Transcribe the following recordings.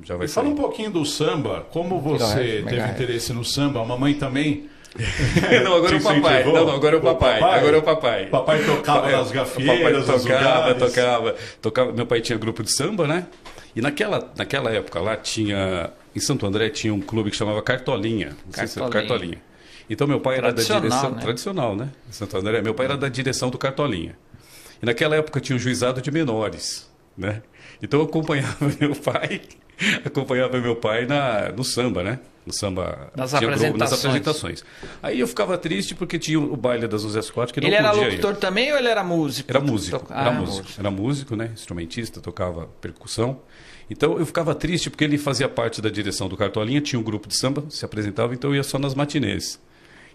Já vai E fala sair. um pouquinho do samba. Como você teve interesse no samba? A mamãe também? Não, agora é o papai. Não, agora é o papai. Agora é o papai. Papai tocava nas gafieiras, nos lugares. Tocava. Meu pai tinha grupo de samba, né? E naquela época lá tinha... Em Santo André tinha um clube que chamava Cartolinha. Não sei se é Cartolinha. Então meu pai era da direção... Né? Tradicional, né? Em Santo André. Meu pai era da direção do Cartolinha. E naquela época tinha o juizado de menores, né? Então eu acompanhava meu pai no samba, né? No samba, nas apresentações. Aí eu ficava triste porque tinha o baile das José Scott que não podia ir. Ele era locutor também ou ele era músico? Era músico. Era músico, né? Instrumentista, tocava percussão. Então eu ficava triste porque ele fazia parte da direção do Cartolinha, tinha um grupo de samba, se apresentava, então eu ia só nas matinês.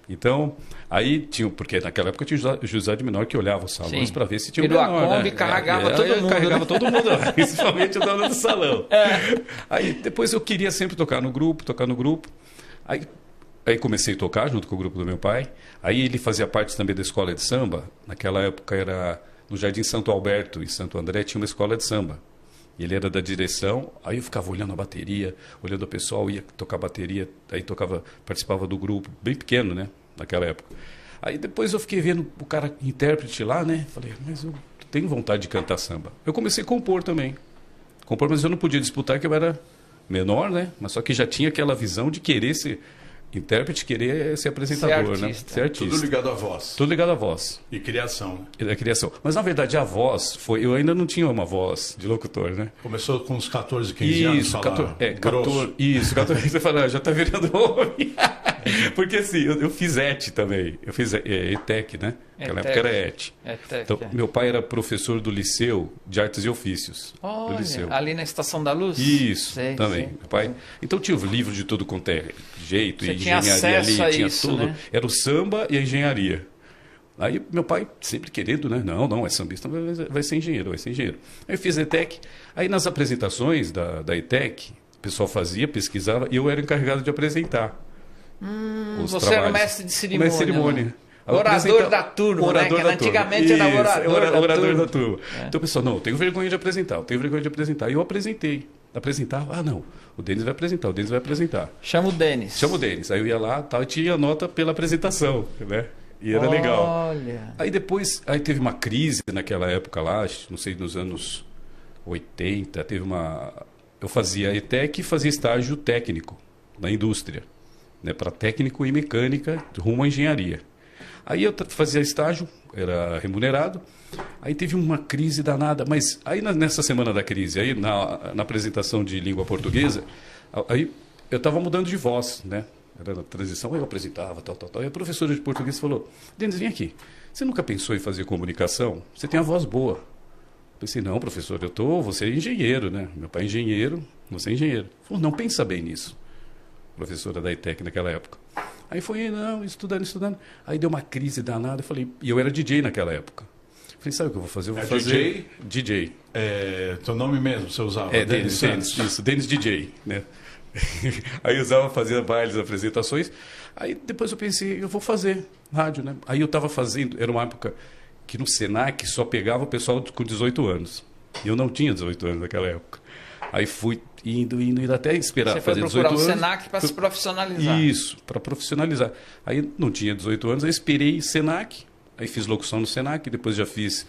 Então, aí tinha, porque naquela época tinha o juizado de menor que olhava os salões para ver se tinha um menor, Kombi, carregava todo mundo. Carregava todo mundo, principalmente o dono do salão. Aí depois eu queria sempre tocar no grupo. Aí comecei a tocar junto com o grupo do meu pai. Aí ele fazia parte também da escola de samba. Naquela época era no Jardim Santo Alberto, em Santo André, tinha uma escola de samba. Ele era da direção, aí eu ficava olhando a bateria, olhando o pessoal, ia tocar bateria, aí participava do grupo, bem pequeno, né, naquela época. Aí depois eu fiquei vendo o cara intérprete lá, né, falei, mas eu tenho vontade de cantar samba. Eu comecei a compor também, mas eu não podia disputar, que eu era menor, né, mas só que já tinha aquela visão de querer ser intérprete, querer ser apresentador, né? Ser artista. Tudo ligado à voz. Tudo ligado à voz. E criação, né? A criação. Mas, na verdade, a voz eu ainda não tinha uma voz de locutor, né? Começou com uns 14, 15 anos. Isso, 14. Você fala, já tá virando homem. Porque, assim, eu fiz ET também. Eu fiz ETEC, né? Naquela época era ET. Então, meu pai era professor do Liceu de Artes e Ofícios. Olha, do Liceu. ali na Estação da Luz? Isso, também. Meu pai. Então, tinha o livro de tudo quanto é jeito, você engenharia ali, tinha isso, tudo. né? Era o samba e a engenharia. Aí meu pai sempre querendo, né? Não, é sambista, vai ser engenheiro. Aí eu fiz ETEC. Aí nas apresentações da ETEC, o pessoal fazia, pesquisava, e eu era encarregado de apresentar os você trabalhos. era o mestre de cerimônia. Mestre de cerimônia. Orador da turma, orador né? Da antigamente turma. era orador da turma. Então o pessoal, não, eu tenho vergonha de apresentar, E eu apresentei. Apresentava, não, o Denis vai apresentar. Chama o Denis. Aí eu ia lá e tinha nota pela apresentação, né? E era legal. Olha. Aí depois, teve uma crise naquela época lá, não sei, nos anos 80, eu fazia ETEC e fazia estágio técnico na indústria, né? Para técnico e mecânica rumo à engenharia. Aí eu fazia estágio, era remunerado. Aí teve uma crise danada, mas aí nessa semana da crise, aí na apresentação de língua portuguesa, aí eu estava mudando de voz, né? Era na transição, aí eu apresentava, tal. Aí a professora de português falou, Denis, vem aqui, você nunca pensou em fazer comunicação? Você tem a voz boa. Eu pensei, não, professor, você é engenheiro, né? Meu pai é engenheiro, você é engenheiro. Falou, não, pensa bem nisso. Professora da ETEC naquela época. Aí foi, estudando. Aí deu uma crise danada, eu falei, e eu era DJ naquela época. Falei, sabe o que eu vou fazer? Eu vou fazer DJ. Teu nome mesmo você usava? Denis, isso, Denis DJ, né? Aí eu fazia bailes, apresentações. Aí depois eu pensei, eu vou fazer rádio, né? Aí eu estava fazendo, era uma época que no Senac só pegava o pessoal com 18 anos. E eu não tinha 18 anos naquela época. Aí fui indo até esperar fazer 18 anos. Você foi procurar o Senac para se profissionalizar. Isso, para profissionalizar. Aí não tinha 18 anos, aí esperei Senac. Aí fiz locução no Senac, depois já fiz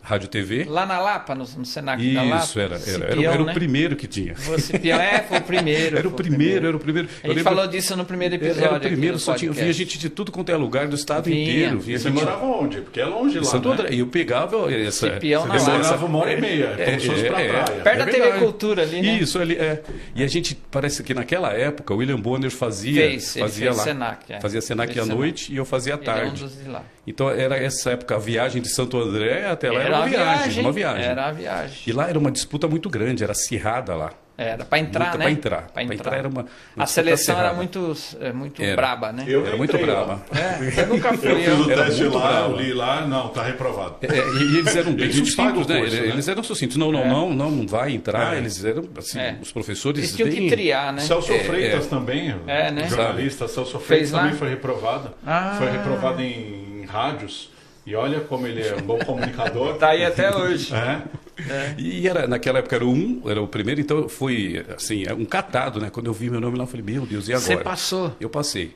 rádio TV. Lá na Lapa, no Senac da Lapa? Isso, era o primeiro que tinha. O Cipião, foi o primeiro. Era o primeiro. A gente falou disso no primeiro episódio. Era o primeiro, só via gente de tudo quanto é lugar do estado inteiro. Você morava onde? Porque é longe lá, Santo André. E eu pegava essa... Cipião na Lapa. Morava 1h30, como se fosse pra praia. Perto da TV Cultura ali, né? Isso, ali, E a gente, parece que naquela época, o William Bonner fazia lá. Senac, Fazia Senac à noite e eu fazia à tarde. Ele é um dos de lá. Então era essa época, a viagem de Santo André até lá era uma viagem. Era a viagem. E lá era uma disputa muito grande, era acirrada lá. Era para entrar, né? Para entrar era uma a seleção era muito braba, né? Era muito braba. Eu nunca fui. Eu fiz o teste lá, brava. eu li lá, não, tá reprovado. E eles eram bem sucintos, né? Curso, eles eram sucintos. Não vai entrar. Eles eram, assim, os professores... Eles tinham que triar, né? Celso Freitas também, né? jornalista. Celso Freitas também foi reprovado. Foi reprovado em rádios. E olha como ele é um bom comunicador. Tá aí até hoje. E naquela época era o primeiro, então foi assim, um catado, né? Quando eu vi meu nome lá, eu falei, meu Deus, e agora? Você passou? Eu passei.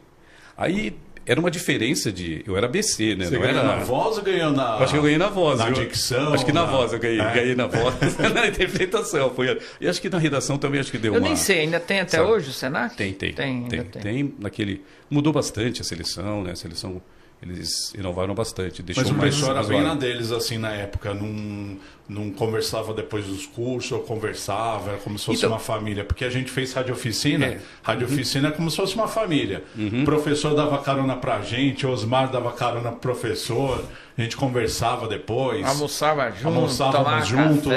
Aí era uma diferença de... Eu era ABC, né? Você ganhou na voz ou ganhou na... Acho que eu ganhei na voz. Na dicção? Acho que na voz eu ganhei na voz. Na interpretação. E acho que na redação também acho que deu uma... Eu nem sei, ainda tem até hoje o Senac? Tem naquele... Mudou bastante a seleção, né? A seleção... Eles inovaram bastante. Mas o pessoal era bem na deles, assim, na época. Não conversava depois dos cursos, ou conversava, era como se fosse uma família. Porque a gente fez rádio oficina. Rádio oficina é como se fosse uma família. O professor dava carona pra gente, Osmar dava carona pro professor, a gente conversava depois. Almoçávamos juntos.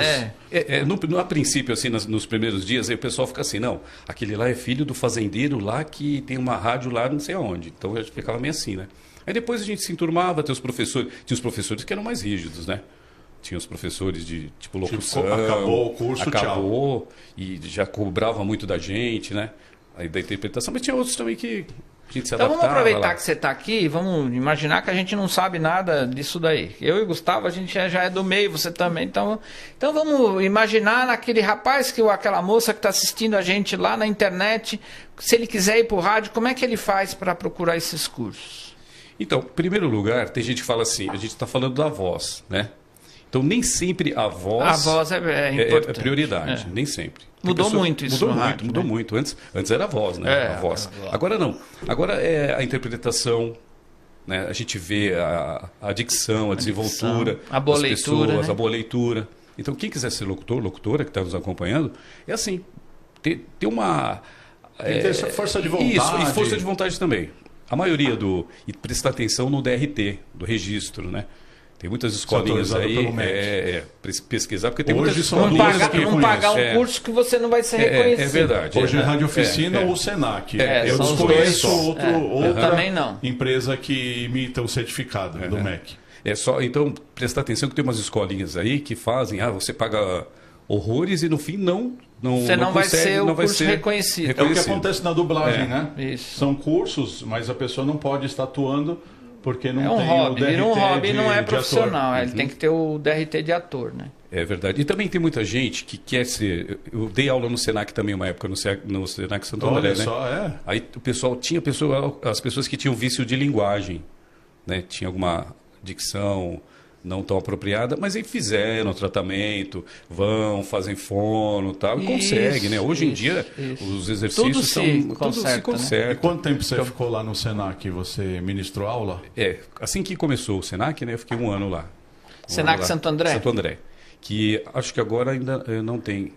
A princípio, assim, nos primeiros dias, aí o pessoal fica assim, não, aquele lá é filho do fazendeiro lá que tem uma rádio lá não sei aonde. Então, eu ficava meio assim, né? Aí depois a gente se enturmava, tinha os professores que eram mais rígidos, né? Tinha os professores de tipo locução. Acabou o curso, tchau. E já cobrava muito da gente, né? Aí da interpretação, mas tinha outros também que a gente se adaptava. Então vamos aproveitar que você está aqui e vamos imaginar que a gente não sabe nada disso daí. Eu e o Gustavo, a gente já é do meio, você também. Então vamos imaginar naquele rapaz, aquela moça que está assistindo a gente lá na internet, se ele quiser ir para o rádio, como é que ele faz para procurar esses cursos? Então, em primeiro lugar, tem gente que fala assim, a gente está falando da voz, né? Então, nem sempre a voz é prioridade, nem sempre. Mudou muito isso no rádio, mudou muito. Antes era a voz, né? A voz. Agora não. Agora é a interpretação, né? A gente vê a dicção, a desenvoltura, a boa leitura, pessoas, a boa leitura. Então, quem quiser ser locutor, locutora, que está nos acompanhando, é assim, ter uma... Tem que ter essa força de vontade. Isso, e força de vontade também. A maioria e prestar atenção no DRT, do registro, né? Tem muitas escolinhas aí, pesquisar, porque tem muitas escolinhas não pagar um curso que você não vai ser reconhecido. É verdade. Hoje é Rádio Oficina ou Senac. Eu desconheço outra também não. Empresa que imita o certificado do MEC. Então, prestar atenção que tem umas escolinhas aí que fazem, você paga horrores e no fim você não vai ser o curso reconhecido. É o que acontece na dublagem, né? Isso. São cursos, mas a pessoa não pode estar atuando porque não tem hobby, o DRT um hobby não é profissional, ator. Ele tem que ter o DRT de ator, né? É verdade. E também tem muita gente que quer ser... Eu dei aula no Senac também uma época, no Senac Santo André, né? Aí o pessoal as pessoas que tinham vício de linguagem, né? Tinha alguma dicção não tão apropriada, mas aí fizeram o tratamento, fazem fono e tal, e conseguem, né? Hoje em dia, os exercícios tudo se conserta. Né? E quanto tempo você ficou lá no Senac? Você ministrou aula? Assim que começou o Senac, né? Eu fiquei um ano lá. Senac Santo André? Santo André. Que acho que agora ainda não tem.